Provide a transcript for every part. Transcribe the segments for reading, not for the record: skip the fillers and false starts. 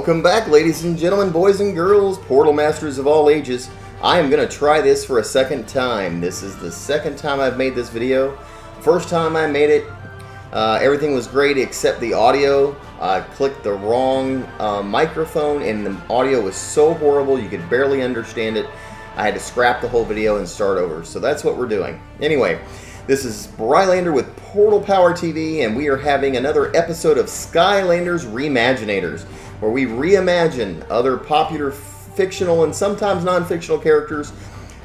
Welcome back, ladies and gentlemen, boys and girls, Portal Masters of all ages. I am going to try this for a second time. This is the second time I've made this video. First time I made it, everything was great except the audio. I clicked the wrong microphone and the audio was so horrible you could barely understand it. I had to scrap the whole video and start over. So that's what we're doing. Anyway, this is Brylander with PortalPowerTV, and we are having another episode of Skylanders RE-maginators, where we reimagine other popular fictional and sometimes non-fictional characters,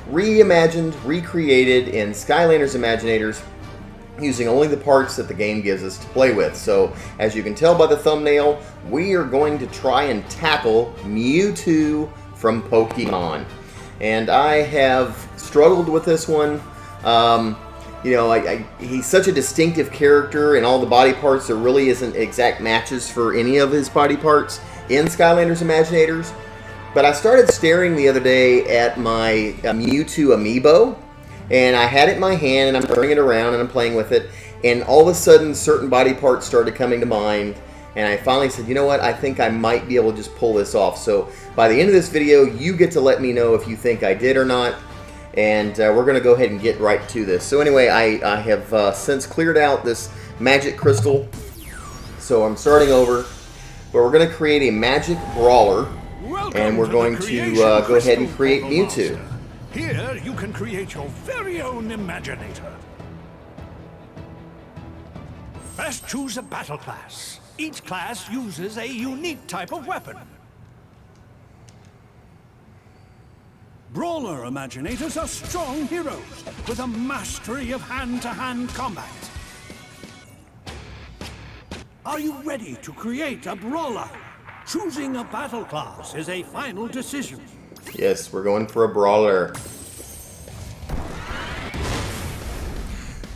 reimagined, recreated in Skylanders Imaginators, using only the parts that the game gives us to play with. So, as you can tell by the thumbnail, we are going to try and tackle Mewtwo from Pokemon. And I have struggled with this one. You know, he's such a distinctive character, and all the body parts, there really isn't exact matches for any of his body parts in Skylanders Imaginators. But I started staring the other day at my Mewtwo amiibo, and I had it in my hand, and I'm turning it around, and I'm playing with it, and all of a sudden, certain body parts started coming to mind, and I finally said, you know what, I think I might be able to just pull this off. So by the end of this video, you get to let me know if you think I did or not. And we're going to go ahead and get right to this. So anyway, I have since cleared out this magic crystal. So I'm starting over. But we're going to create a magic brawler. And we're going to go ahead and create Mewtwo. Here you can create your very own Imaginator. First, choose a battle class. Each class uses a unique type of weapon. Brawler Imaginators are strong heroes with a mastery of hand-to-hand combat. Are you ready to create a brawler? Choosing a battle class is a final decision. Yes, we're going for a brawler.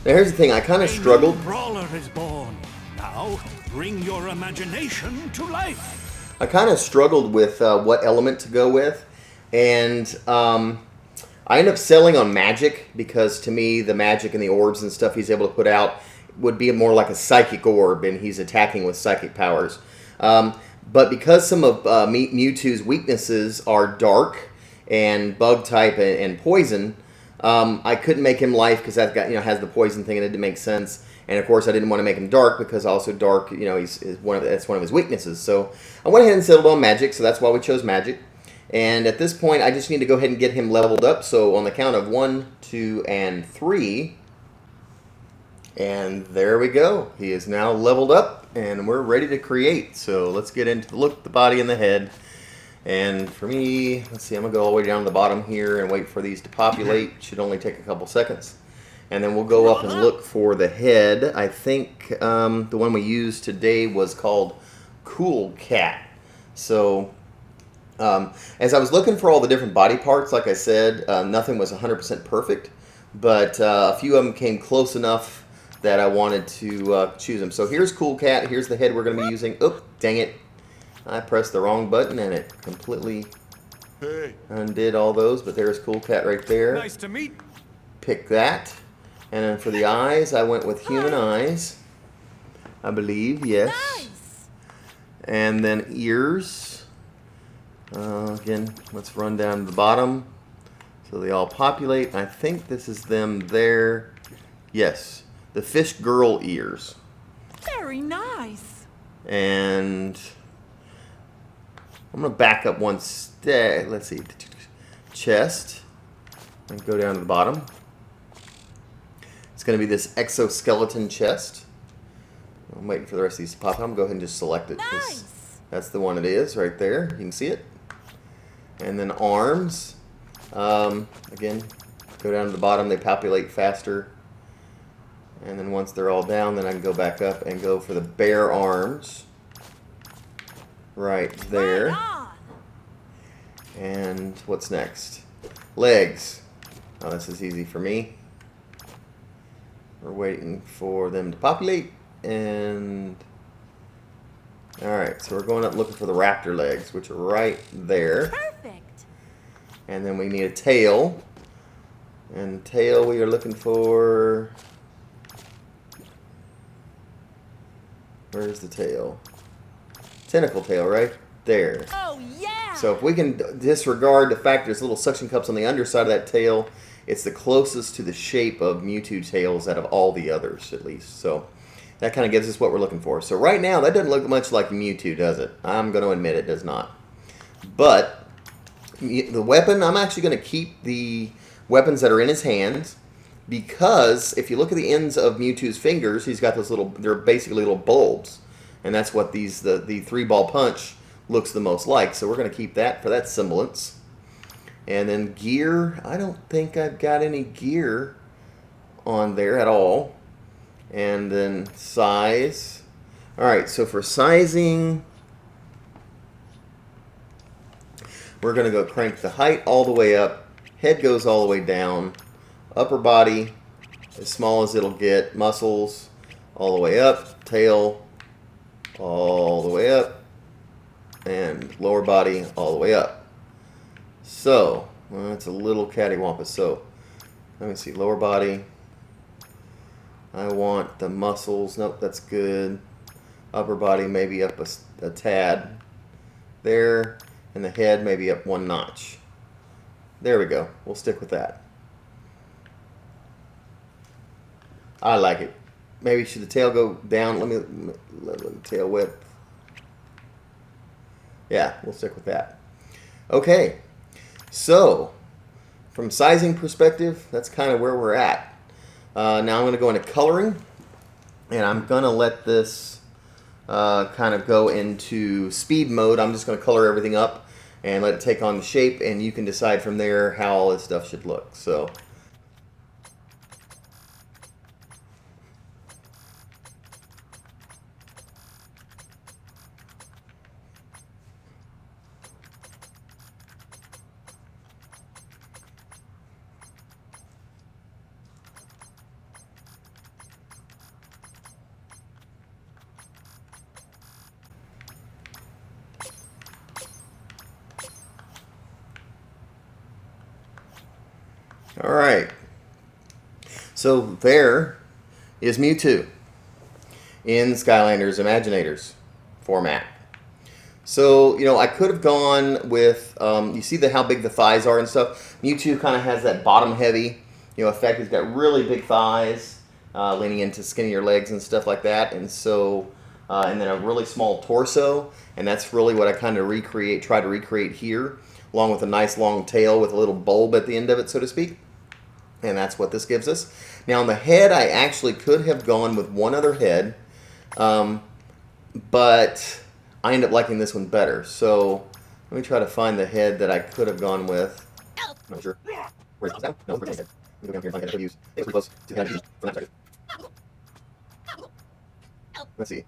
Now here's the thing, I kind of struggled. Brawler is born. Now, bring your imagination to life. I kind of struggled with what element to go with. And I end up selling on magic, because to me the magic and the orbs and stuff he's able to put out would be more like a psychic orb, and he's attacking with psychic powers. But because some of Mewtwo's weaknesses are dark and bug type and poison, I couldn't make him life, because that has the poison thing, and it didn't make sense. And of course I didn't want to make him dark, because also dark, that's one of his weaknesses. So I went ahead and settled on magic, so that's why we chose magic. And at this point, I just need to go ahead and get him leveled up. So on the count of 1, 2, and 3, and there we go. He is now leveled up, and we're ready to create. So let's get into the look, the body, and the head. And for me, let's see, I'm going to go all the way down to the bottom here and wait for these to populate. Should only take a couple seconds. And then we'll go up and look for the head. I think the one we used today was called Cool Cat. So as I was looking for all the different body parts, like I said, nothing was 100% perfect, but a few of them came close enough that I wanted to choose them. So here's Cool Cat, here's the head we're going to be using. Oop, dang it. I pressed the wrong button and it completely undid all those, but there's Cool Cat right there. Nice to meet. Pick that. And then for the eyes, I went with human eyes, I believe, yes. Nice. And then ears. Again, let's run down to the bottom so they all populate. I think this is them there. Yes, the fish girl ears. Very nice. And I'm going to back up one step. Let's see. Chest. And go down to the bottom. It's going to be this exoskeleton chest. I'm waiting for the rest of these to pop. I'm going to go ahead and just select it. Nice. That's the one it is right there. You can see it. And then arms, again, go down to the bottom, they populate faster. And then once they're all down, then I can go back up and go for the bare arms. Right there. Right on. And what's next? Legs. Oh, this is easy for me. We're waiting for them to populate. And alright, so we're going up looking for the raptor legs, which are right there. Perfect. And then we need a tail. And tail we are looking for... Where's the tail? Tentacle tail, right? there. Oh, yeah! So if we can disregard the fact there's little suction cups on the underside of that tail, it's the closest to the shape of Mewtwo tails out of all the others, at least. So that kind of gives us what we're looking for. So right now, that doesn't look much like Mewtwo, does it? I'm going to admit it does not. But the weapon, I'm actually going to keep the weapons that are in his hands, because if you look at the ends of Mewtwo's fingers, he's got those little, they're basically little bulbs. And that's what the 3-ball punch looks the most like. So we're going to keep that for that semblance. And then gear, I don't think I've got any gear on there at all. And then size. Alright, so for sizing, we're going to go crank the height all the way up. Head goes all the way down. Upper body, as small as it'll get. Muscles, all the way up. Tail, all the way up. And lower body, all the way up. So, well, it's a little cattywampus. So, let me see. Lower body. I want the muscles. Nope, that's good. Upper body, maybe up a tad. There. And the head, maybe up 1 notch. There we go. We'll stick with that. I like it. Maybe should the tail go down? Let the tail width. Yeah, we'll stick with that. Okay. So, from sizing perspective, that's kind of where we're at. Now I'm going to go into coloring, and I'm going to let this kind of go into speed mode. I'm just going to color everything up and let it take on the shape, and you can decide from there how all this stuff should look. So, alright, so there is Mewtwo in Skylanders Imaginators format. So, you know, I could have gone with, you see how big the thighs are and stuff? Mewtwo kind of has that bottom heavy, you know, effect. He's got really big thighs, leaning into skinnier legs and stuff like that. And so, and then a really small torso. And that's really what I kind of try to recreate here, along with a nice long tail with a little bulb at the end of it, so to speak. And that's what this gives us. Now on the head, I actually could have gone with one other head, but I end up liking this one better. So let me try to find the head that I could have gone with. I'm not sure. Where's that? No, where's the head? Let me go down here and find the head I could use. It's pretty close to the head I used from that perspective. Let's see.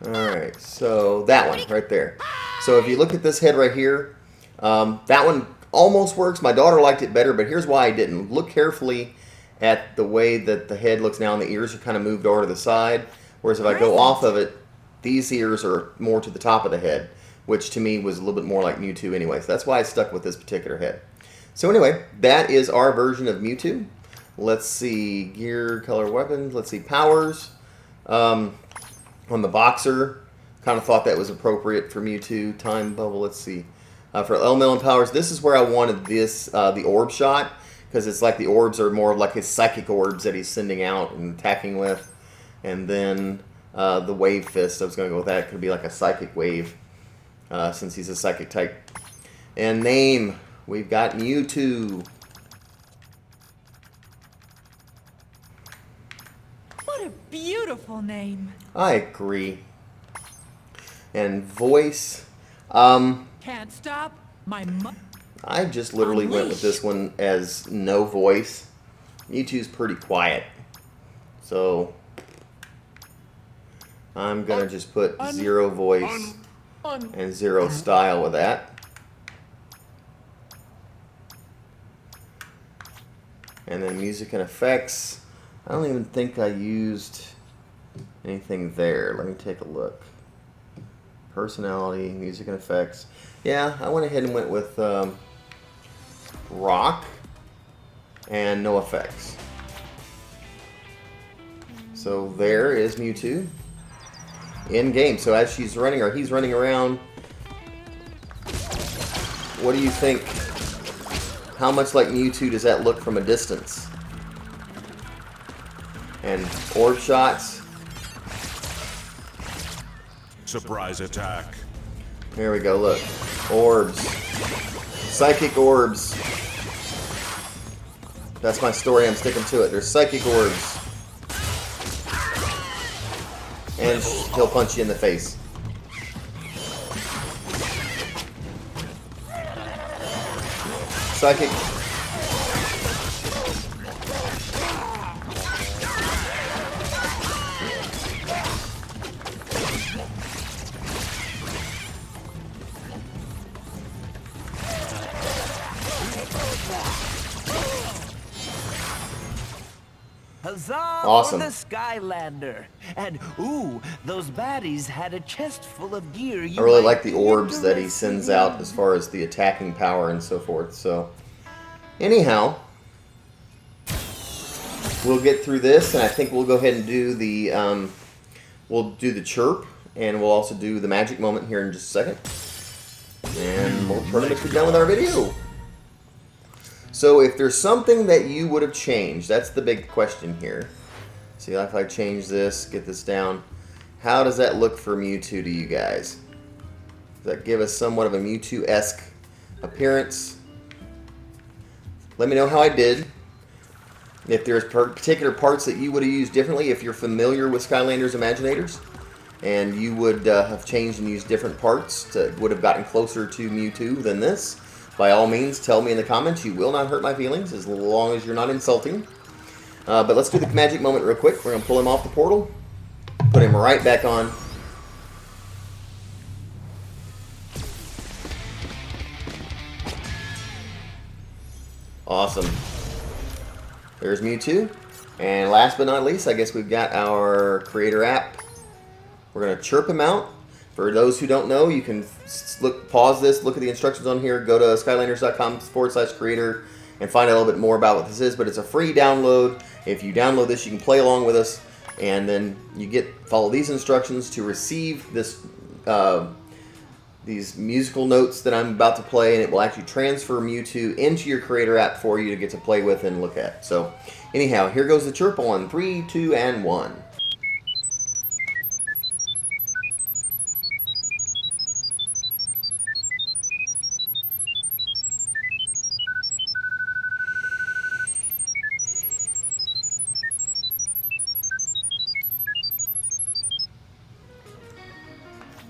Alright, so that one right there. So if you look at this head right here, that one almost works. My daughter liked it better, but here's why I didn't. Look carefully at the way that the head looks now, and the ears are kind of moved over to the side. Whereas if I go off of it, these ears are more to the top of the head, which to me was a little bit more like Mewtwo anyway. So that's why I stuck with this particular head. So anyway, that is our version of Mewtwo. Let's see, gear, color, weapons. Let's see, powers. On the boxer, kind of thought that was appropriate for Mewtwo. Time bubble, let's see. For elemental and powers, this is where I wanted this, the orb shot, because it's like the orbs are more like his psychic orbs that he's sending out and attacking with. And then the wave fist, I was going to go with that. It could be like a psychic wave, since he's a psychic type. And name, we've got Mewtwo. What a beautiful name. I agree. And voice, Can't stop my I just literally went with this one as no voice. Mewtwo's pretty quiet. So I'm going to just put 0 voice and 0 style with that. And then music and effects. I don't even think I used anything there. Let me take a look. Personality, music and effects. Yeah, I went ahead and went with rock and no effects. So there is Mewtwo. in game. So as she's running or he's running around, what do you think? How much like Mewtwo does that look from a distance? And orb shots. Surprise attack. There we go, look. Orbs. Psychic orbs. That's my story, I'm sticking to it. There's psychic orbs. And he'll punch you in the face. Psychic. Huzzah Awesome. for the Skylander! And ooh, those baddies had a chest full of gear. I really like the orbs that he sends out as far as the attacking power and so forth. So, anyhow, we'll get through this, and I think we'll go ahead and do the we'll do the chirp, and we'll also do the magic moment here in just a second, and we'll pretty much be done with our video. So if there's something that you would have changed, that's the big question here. See, if I change this, get this down, how does that look for Mewtwo to you guys? Does that give us somewhat of a Mewtwo-esque appearance? Let me know how I did. If there's particular parts that you would have used differently, if you're familiar with Skylanders Imaginators, and you would have changed and used different parts to would have gotten closer to Mewtwo than this, by all means, tell me in the comments. You will not hurt my feelings as long as you're not insulting. But let's do the magic moment real quick. We're going to pull him off the portal, put him right back on. Awesome. There's Mewtwo. And last but not least, I guess we've got our creator app. We're going to chirp him out. For those who don't know, you can pause this, look at the instructions on here, go to skylanders.com/creator and find out a little bit more about what this is. But it's a free download. If you download this, you can play along with us, and then you follow these instructions to receive this these musical notes that I'm about to play, and it will actually transfer Mewtwo into your creator app for you to get to play with and look at. So, anyhow, here goes the chirp on 3, 2, and 1.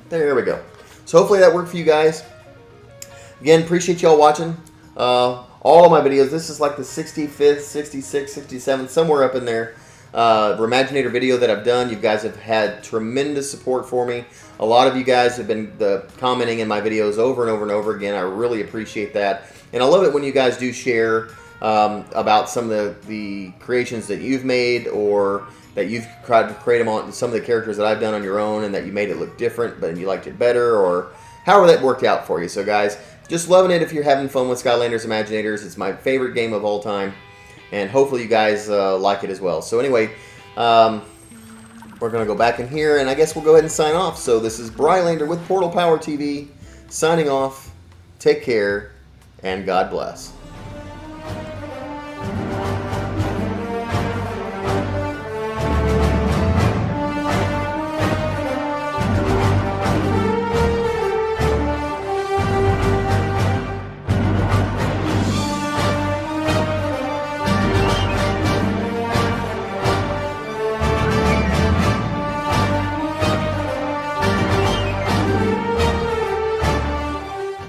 There we go. So hopefully that worked for you guys. Again, appreciate y'all watching. All of my videos, this is like the 65th, 66th, 67th, somewhere up in there. Imaginator video that I've done. You guys have had tremendous support for me. A lot of you guys have been commenting in my videos over and over and over again. I really appreciate that. And I love it when you guys do share about some of the creations that you've made, or that you've tried to create them on some of the characters that I've done on your own, and that you made it look different, but you liked it better, or however that worked out for you. So guys, just loving it if you're having fun with Skylanders Imaginators. It's my favorite game of all time, and hopefully you guys like it as well. So anyway, we're going to go back in here, and I guess we'll go ahead and sign off. So this is BRAWLER with PortalPowerTV, signing off. Take care, and God bless.